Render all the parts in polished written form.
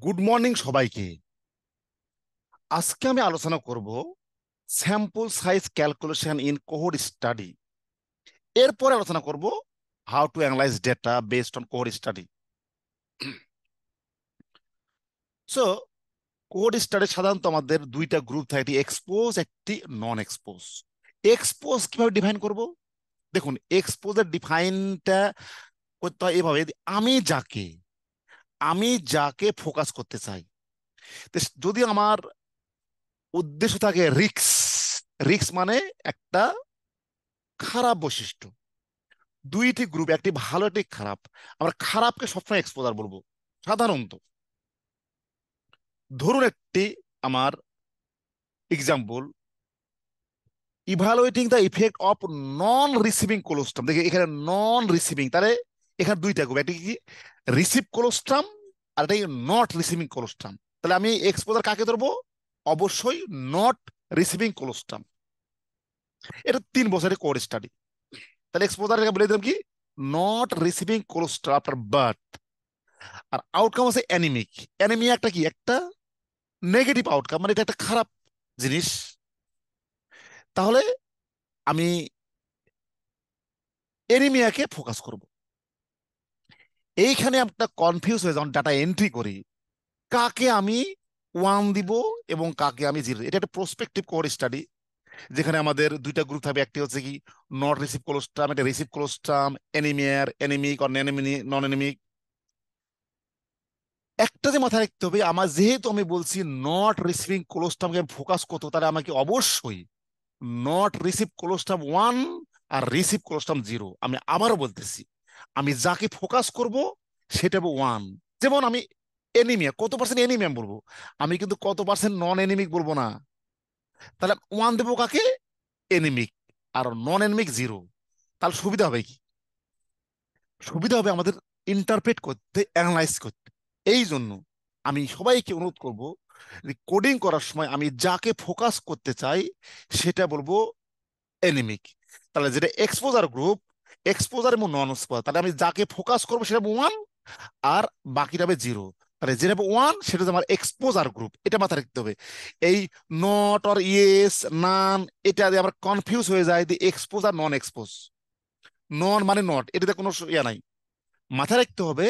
Good morning সবাইকে। আজকে আমি আলোচনা করব sample size calculation in cohort study. এরপরে আলোচনা করব how to analyse data based on cohort study. So cohort study সাধারণত আমাদের দুইটা গ্রুপ থাকে, একটি এক্সপোজ, একটি নন এক্সপোজ। এক্সপোজ কিভাবে ডিফাইন করব? দেখুন, এক্সপোজের ডিফাইনটা করতে হয় এভাবে, আমি যাকে ফোকাস করতে চাই। তো যদি আমার উদ্দেশ্য থাকে রিক্স, রিক্স মানে একটা খারাপ বৈশিষ্ট্য, দুইটি গ্রুপ, একটি ভালো একটি খারাপ, আমরা খারাপকে সবসময় এক্সপোজার বলবো সাধারণত। ধরুন একটি আমার example, evaluating the effect of non receiving colostrum. দেখে এখানে নন রিসিভিং, তাহলে এখানে দুইটা গ্রুপ, একটি কি রিসিভ কোলোস্টাম আর একটা নট রিসিভিং কোলোস্টাম। তাহলে আমি এক্সপোজার কাকে ধরবো? অবশ্যই নট রিসিভিং কোলোস্টাম। এটা 3 বছরের কোর স্টাডি। তাহলে এক্সপোজার বলে দিলাম কি, not receiving colostrum after birth. আর আউটকাম আছে অ্যানিমিক। অ্যানিমিয়া একটা কি, একটা নেগেটিভ আউটকাম, মানে এটা একটা খারাপ জিনিস। তাহলে আমি অ্যানিমিয়াকে ফোকাস করব। এইখানে একটা কনফিউজ হয়ে যখন ডাটা এন্ট্রি করি, কাকে আমি ওয়ান দিব এবং কাকে আমি জিরো। এটা একটা প্রসপেক্টিভ কোর স্টাডি, যেখানে আমাদের দুইটা গ্রুপ থাকবে, একটি হচ্ছে কি নট রিসিভ কোলোস্টাম, একটা রিসিভ কোলোস্টাম, অ্যানিমিয়ার অ্যানিমিক অর নন অ্যানিমিক। একটা যে মাথায় রাখতে হবে, আমার যেহেতু আমি বলছি নট রিসিভিং কোলোস্টামকে ফোকাস করতে, তাহলে আমাকে অবশ্যই নট রিসিভ কোলোস্টাম ওয়ান আর রিসিভ কোলোস্টাম জিরো। আমি আবারও বলতেছি, আমি যাকে ফোকাস করব সেটা ওয়ান। যেমন আমি এনিমিয়া, কত পার্সেন্ট এনিমিয়া বলবো, আমি কিন্তু কত পার্সেন্ট নন এনিমিক বলবো না। তাহলে ওয়ান দেবো কাকে? এনিমিক। আর নন এনিমিক জিরো। তাহলে সুবিধা হবে কি? সুবিধা হবে আমাদের ইন্টারপ্রেট করতে, অ্যানালাইজ করতে। এই জন্য আমি সবাইকে অনুরোধ করব, কোডিং করার সময় আমি যাকে ফোকাস করতে চাই সেটা বলবো এনিমিক। তাহলে যেটা এক্সপোজার গ্রুপ, এক্সপোজার এবং নন এক্সপোজার, তাহলে আমি যাকে ফোকাস করবো সেটা ওয়ান আর বাকিটা হবে জিরো। তাহলে যেটা ওয়ান সেটা হচ্ছে আমার এক্সপোজার গ্রুপ, এটা মাথায় রাখতে হবে। এই নট অর ইয়েস, নান, এটা দিয়ে আমরা কনফিউজ হয়ে যায় যে এক্সপোজ আর নন এক্সপোজ। নন মানে নট, এটাতে কোনো ইয়া নাই। মাথায় রাখতে হবে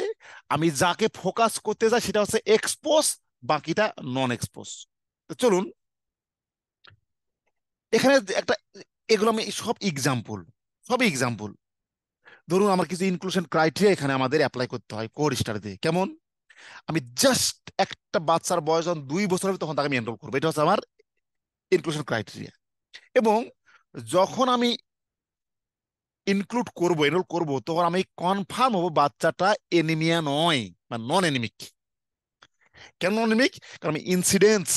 আমি যাকে ফোকাস করতে চাই সেটা হচ্ছে এক্সপোজ, বাকিটা নন এক্সপোজ। চলুন এখানে একটা, এগুলো আমি সবই এক্সাম্পল। ধরুন আমার কিছু ইনক্লুশন ক্রাইটেরিয়া এখানে আমাদের অ্যাপ্লাই করতে হয় কোর স্টাডিতে। কেমন? আমি জাস্ট একটা বাচ্চার বয়স যখন 2 বছর হবে তখন তাকে আমি এনরোল করবো, এটা হচ্ছে আমার ইনক্লুশন ক্রাইটেরিয়া। এবং যখন আমি এনরোল করবো, তখন আমি কনফার্ম হবো বাচ্চাটা এনিমিয়া নয় বা নন এনিমিক। কেন নন এনিমিক? কারণ আমি ইনসিডেন্স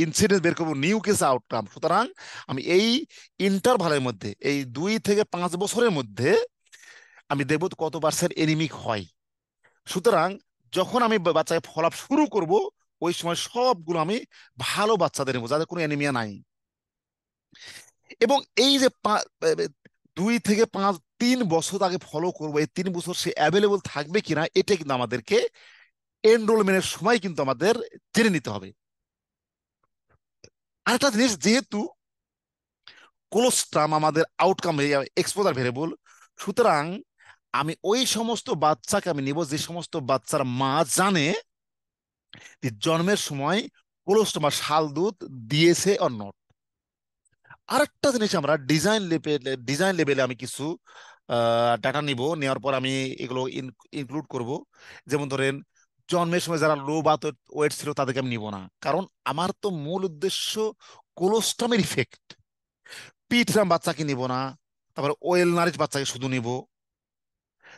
ইনসিডেন্স বের করবো, নিউ কেস আউটকাম। সুতরাং আমি এই ইন্টারভালের মধ্যে, এই 2 থেকে 5 বছরের মধ্যে আমি দেখবো কত পার্সেন্ট এনিমিক হয়। সুতরাং যখন আমি বাচ্চাকে ফলো আপ শুরু করব, ওই সময় সবগুলো আমি ভালো বাচ্চাদের নেবো, যাদের কোনো অ্যানিমিয়া নাই। এবং এই যে 2 থেকে 5, 3 বছর আগে ফলো করবো, এই 3 বছর সে অ্যাভেলেবল থাকবে কিনা, এটা কিন্তু আমাদেরকে এনরোলমেন্টের সময় কিন্তু আমাদের জেনে নিতে হবে। আরেকটা জিনিস, যেহেতু কোলোস্ট্রাম আমাদের আউটকাম এক্সপোজার ভেরিয়েবল, সুতরাং আমি ওই সমস্ত বাচ্চাকে আমি নিব যে সমস্ত বাচ্চার মা জানে যে জন্মের সময় কোলোস্ট্রাম বা শাল দুধ দিয়েছে অর নট। আরেকটা জিনিস, আমরা ডিজাইন লেভেলে আমি কিছু ডাটা নিব, নেওয়ার পর আমি এগুলো ইনক্লুড করব। যেমন ধরেন, জন্মের সময় যারা লো বার্থ ওয়েট ছিল তাদেরকে আমি নিব না, কারণ আমার তো মূল উদ্দেশ্য কোলোস্ট্রামের ইফেক্ট। পিটরাম বাচ্চাকে নিব না, তারপরে ওয়েল নারিশ বাচ্চাকে শুধু নিব।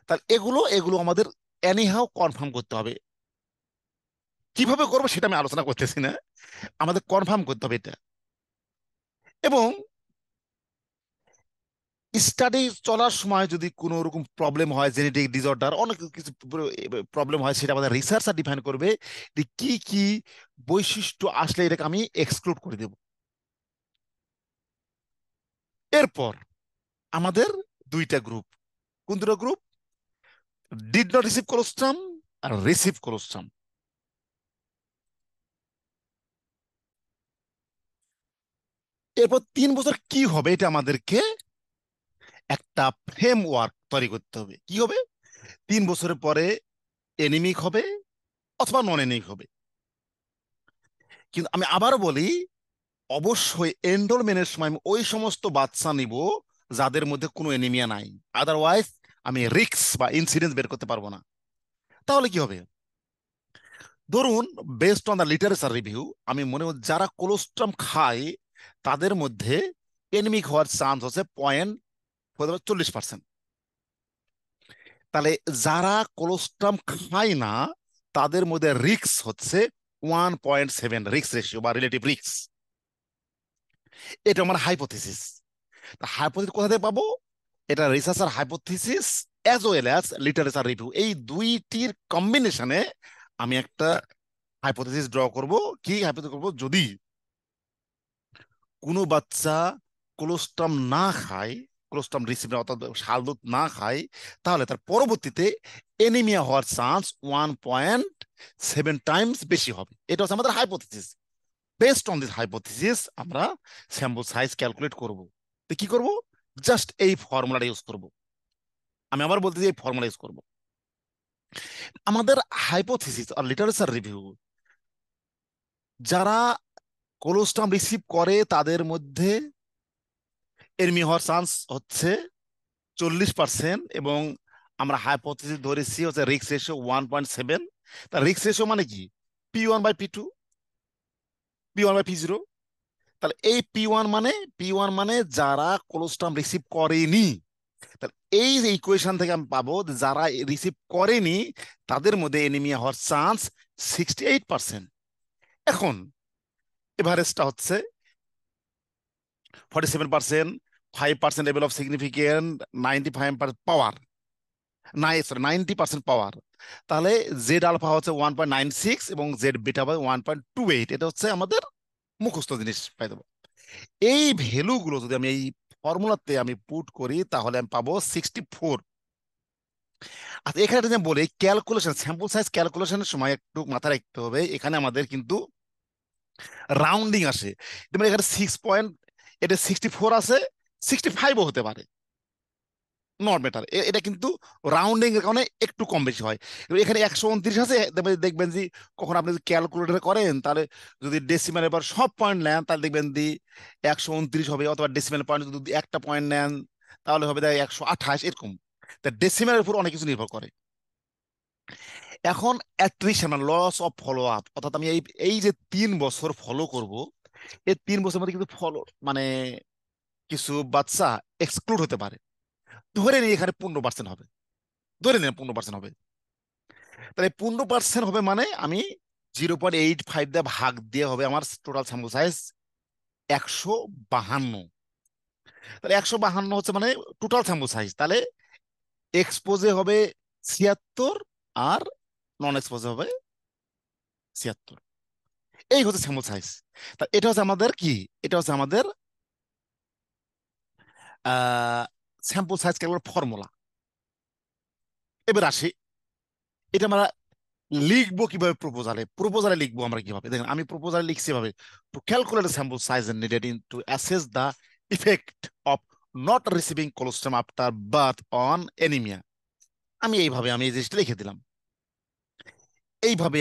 তাহলে এগুলো এগুলো আমাদের এনিহাও কনফার্ম করতে হবে। কিভাবে করবো সেটা আমি আলোচনা করতেছি না, আমাদের কনফার্ম করতে হবে এটা। এবং স্টাডি চলার সময় যদি কোনো রকম প্রবলেম হয়, জেনেটিক ডিসঅর্ডার, অনেক কিছু প্রবলেম হয়, সেটা আমাদের রিসার্চার ডিফাইন করবে যে কি কি বৈশিষ্ট্য আসলে এটাকে আমি এক্সক্লুড করে দেব। এরপর আমাদের দুইটা গ্রুপ, কোন দুটো group? Did not receive colostrum আর রিসিভ কোলোস্ট্রাম। এরপর 3 বছর কি হবে, এটা আমাদেরকে একটা ফ্রেমওয়ার্ক তৈরি করতে হবে। কি হবে? 3 বছরের পরে এনিমিক হবে অথবা নন এনিমিক হবে। কিন্তু আমি আবারও বলি, অবশ্যই এনরোলমেন্টের সময় আমি ওই সমস্ত বাচ্চা নিব যাদের মধ্যে কোনো এনিমিয়া নাই। আদারওয়াইজ আমি রিস্ক বা ইনসিডেন্স বের করতে পারবো না। তাহলে কি হবে? ধরুন, based on the literature review, আমি মনে হয় যারা কোলোস্ট্রাম খায় তাদের মধ্যে এনিমিক হওয়ার চান্স হচ্ছে 40%। তাহলে যারা কোলোস্ট্রাম খায় না তাদের মধ্যে রিস্ক হচ্ছে 1.7, রিস্ক রেশিও বা রিলেটিভ রিস্ক। এটা আমার হাইপোথিসিস। হাইপোথিসিস কোথা থেকে পাবো? এটা researcher hypothesis as well as literature review, এই দুইটির কম্বিনেশনে আমি একটা হাইপোথিসিস ড্র করব। কি হাইপোথিসিস করব? যদি কোনো বাচ্চা কোলোস্ট্রাম না খায়, কোলোস্ট্রাম রিসিভার অর্থাৎ শাল দুধ না খায়, তাহলে তার পরবর্তীতে এনিমিয়া হওয়ার চান্স 1.7 টাইমস বেশি হবে। এটা হচ্ছে আমাদের hypothesis. Based on this hypothesis আমরা স্যাম্পল সাইজ ক্যালকুলেট করব। তো কি করব? জাস্ট এই ফর্মুলাটা ইউজ করব। আমি আবার বলতে চাই এই ফর্মুলা ইউজ করব। আমাদের হাইপোথিসিস আর লিটারেচার রিভিউ, যারা কোলোস্ট্রাম রিসিভ করে তাদের মধ্যে এনিমি হওয়ার চান্স হচ্ছে 40%, এবং আমরা হাইপোথিসিস ধরেছি হচ্ছে রিস্ক রেশিও 1.7। তা রিস্ক রেশিও মানে কি? P1/P2, P1/P0। তাহলে এই পি ওয়ান মানে যারা কোলোস্ট্রাম রিসিভ করেনি। তাহলে এই যে ইকুয়েশন থেকে আমি পাবো যে যারা রিসিভ করেনি তাদের মধ্যে এনিমিয়া হওয়ার চান্স 68%। এখন এভারেজটা হচ্ছে 47%, 5% লেভেল অফ সিগনিফিকেন্ট, 95% পাওয়ার, 90% পাওয়ার। তাহলে জেড আলফা হচ্ছে 1.96 এবং জেড বিটা হবে 1.28। এটা হচ্ছে আমাদের মুখস্থ জিনিস পাই দেবো। এই ভ্যালুগুলো যদি আমি এই ফর্মুলাতে আমি পুট করি তাহলে আমি পাবো 64। আচ্ছা, এখানে একটা যে বলি ক্যালকুলেশন, স্যাম্পল সাইজ ক্যালকুলেশনের সময় একটু মাথায় রাখতে হবে, এখানে আমাদের কিন্তু রাউন্ডিং আসে। যেমন এখানে 6 পয়েন্ট, এটা 64 আছে, 65ও হতে পারে, নট ম্যাটার। এটা কিন্তু রাউন্ডিং এর কারণে একটু কম বেশি হয়। এবার এখানে 129 আছে, দেখবেন যে কখন আপনি যদি ক্যালকুলেটর করেন তাহলে যদি ডেসিমাল এবার সব পয়েন্ট নেন তাহলে দেখবেন যে 129 হবে, অথবা ডেসিমাল পয়েন্ট যদি একটা পয়েন্ট নেন তাহলে হবে 128, এরকম। তা ডেসিমালের উপর অনেক কিছু নির্ভর করে। এখন অ্যাট্রিশন মানে লস অফ ফলো আপ, অর্থাৎ আমি এই এই যে 3 বছর ফলো করব, এই 3 বছর মধ্যে কিন্তু ফলো মানে কিছু বাচ্চা এক্সক্লুড হতে পারে। ধরে নিই এখানে 15% হবে, ধরে নিন 15% হবে। তাহলে 15% হবে মানে আমি 0.85 দিয়ে ভাগ দিয়ে হবে আমার টোটাল স্যাম্পল সাইজ 152। তাহলে 152 হচ্ছে মানে টোটাল স্যাম্পল সাইজ। তাহলে এক্সপোজে হবে 76 আর নন এক্সপোজে হবে 76। এই হচ্ছে স্যাম্পল সাইজ। তা এটা হচ্ছে আমাদের কি, এটা হচ্ছে আমাদের স্যাম্পল সাইজ ক্যালকুলেট ফর্মুলা। এবার আসি, এটা আমরা লিখবো কিভাবে? প্রপোজালে, প্রপোজালে লিখবো আমরা কিভাবে? দেখেন আমি প্রপোজালে লিখছি এভাবে: to calculate sample size needed in to assess the effect of not receiving colostrum after birth on anaemia. আমি এই জিনিসটা লিখে দিলাম এইভাবে।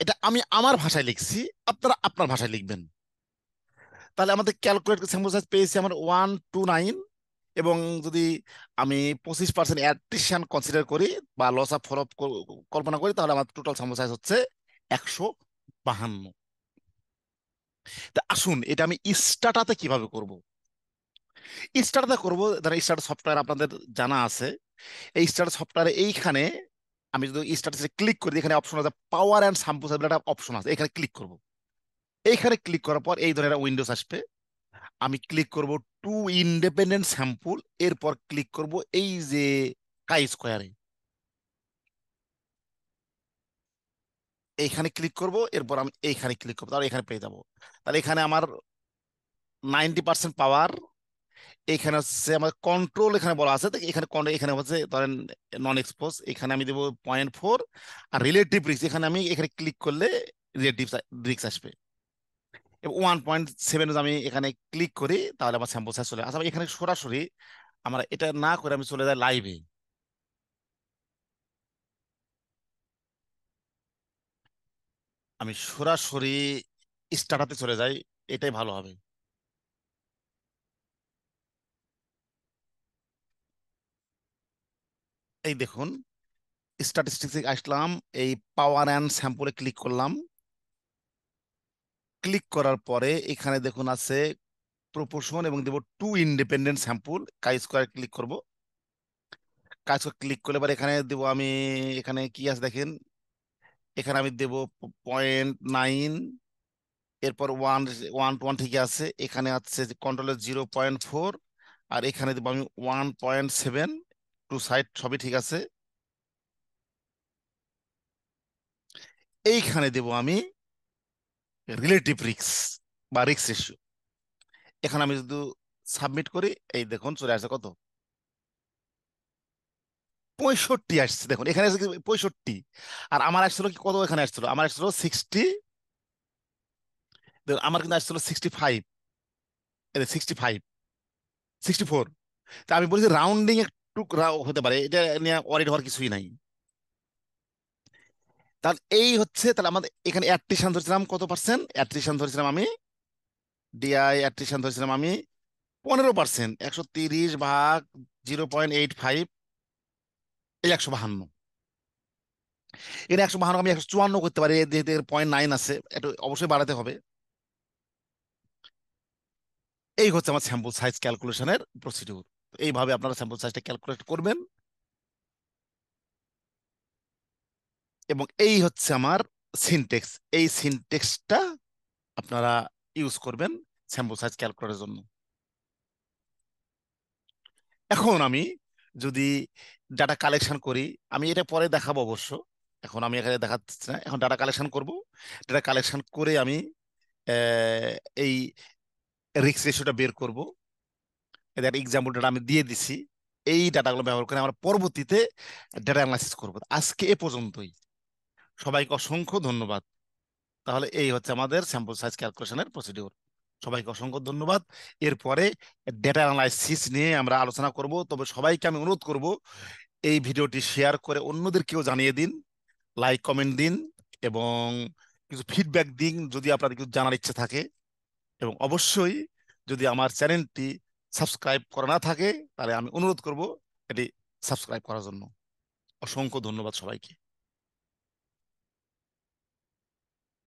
এটা আমি আমার ভাষায় লিখছি, আপনারা আপনার ভাষায় লিখবেন। তাহলে আমাদের ক্যালকুলেট স্যাম্পল সাইজ পেয়েছি আমার 129, এবং যদি আমি 25% অ্যাট্রিশন কনসিডার করি বা লস অফ ফলো কল্পনা করি তাহলে আমার টোটাল স্যাম্পল সাইজ হচ্ছে 152। তা আসুন এটা আমি স্টার্টাতে কিভাবে করব। স্টার্টাতে করব, ধরেন স্টার্ট সফটওয়্যার আপনাদের জানা আছে। এই স্টার্ট সফটওয়্যারে এইখানে আমি যদি স্টার্টাসে ক্লিক করি, এখানে অপশন আছে পাওয়ার অ্যান্ড স্যাম্পল সাইজ একটা অপশন আছে, এখানে ক্লিক করব। এইখানে ক্লিক করার পর এই ধরনের উইন্ডোজ আসবে। আমি ক্লিক করব টু ইন্ডিপেন্ডেন্ট স্যাম্পল, এরপর ক্লিক করব এই যে কাই স্কোয়ারে, এইখানে ক্লিক করব, এরপর আমি এইখানে ক্লিক করবো, তাহলে এখানে পেয়ে যাবো। তাহলে এখানে আমার 90% পাওয়ার, এখানে হচ্ছে আমার কন্ট্রোল এখানে বলা আছে, তো এখানে এখানে হচ্ছে ধরেন নন এক্সপোজ, এখানে আমি দেবো 0.4। আর রিলেটিভ রিস্ক এখানে আমি এখানে ক্লিক করলে রিলেটিভ রিস্ক আসবে। এবং 1.7 আমি এখানে ক্লিক করি, তাহলে আমার স্যাম্পল সাইজ চলে আসে। আচ্ছা, এখানে সরাসরি আমরা এটা না করে আমি চলে যাই লাইভে। আমি সরাসরি স্টার্টাতে চলে যাই, এটাই ভালো হবে। এই দেখুন, স্ট্যাটিস্টিক্সে আসলাম, এই পাওয়ার অ্যান্ড স্যাম্পলে ক্লিক করলাম। ক্লিক করার পরে এখানে দেখুন আছে প্রপোর্শন, এবং দেবো টু ইন্ডিপেন্ডেন্ট স্যাম্পল। কাই স্কোয়ার ক্লিক করব। কাই স্কোয়ার ক্লিক করলে এবার এখানে দেবো আমি, এখানে কি আছে দেখেন, এখানে আমি দেবো 0.9, এরপর ওয়ান, ওয়ান টু ওয়ান ঠিকই আছে, এখানে আছে কন্ট্রোলের 0.4, আর এখানে দেবো আমি 1.7। টু সাইড সবই ঠিক আছে। এইখানে দেবো আমি রিলেটিভ রিস্ক বা রিস্ক রেশিও। এখানে আমি যদি সাবমিট করি, এই দেখুন চলে আসছে কত, 65 আসছে। দেখুন এখানে আসছে 65, আর আমার আসছিল কি কত, এখানে আসছিল আমার আসছিল 60, আমার কিন্তু আসছিল 65, 65, 64। তা আমি বলছি রাউন্ডিং একটু হতে পারে, এটা নিয়ে ওয়ারিড হওয়ার কিছুই নাই। তাহলে এই হচ্ছে, তাহলে আমাদের এখানে অ্যাট্রিশন ধরেছিলাম কত পার্সেন্ট, অ্যাট্রিশন ধরেছিলাম আমি, ডিআই অ্যাট্রিশন ধরেছিলাম আমি 15%। 130/0.85, এই 152। এটা 152 আমি 154 করতে পারি, যেহেতু 0.9 আছে, একটু অবশ্যই বাড়াতে হবে। এই হচ্ছে আমার স্যাম্পল সাইজ ক্যালকুলেশনের প্রসিডিউর। এইভাবে আপনারা স্যাম্পল সাইজটা ক্যালকুলেট করবেন, এবং এই হচ্ছে আমার সিনটেক্স। এই সিনটেক্সটা আপনারা ইউজ করবেন স্যাম্পল সাইজ ক্যালকুলেটরের জন্য। এখন আমি যদি ডাটা কালেকশন করি, আমি এটা পরে দেখাবো অবশ্য, এখন আমি এখানে দেখাচ্ছি না। এখন ডাটা কালেকশন করব। ডাটা কালেকশন করে আমি এই রিস্ক রেশিওটা বের করব। এদের এক্সাম্পল ডাটা আমি দিয়ে দিছি। এই ডাটাগুলো ব্যবহার করে আমরা পরবর্তীতে ডাটা অ্যানালাইসিস করব। আজকে এ পর্যন্তই। সবাইকে অসংখ্য ধন্যবাদ। তাহলে এই হচ্ছে আমাদের স্যাম্পল সাইজ ক্যালকুলেশনের প্রসিডিওর। সবাইকে অসংখ্য ধন্যবাদ। এরপরে ডেটা অ্যানালাইসিস নিয়ে আমরা আলোচনা করব। তবে সবাইকে আমি অনুরোধ করব, এই ভিডিওটি শেয়ার করে অন্যদেরকেও জানিয়ে দিন, লাইক কমেন্ট দিন, এবং কিছু ফিডব্যাক দিন যদি আপনাদের কিছু জানার ইচ্ছে থাকে। এবং অবশ্যই যদি আমার চ্যানেলটি সাবস্ক্রাইব করা না থাকে, তাহলে আমি অনুরোধ করব এটি সাবস্ক্রাইব করার জন্য। অসংখ্য ধন্যবাদ সবাইকে।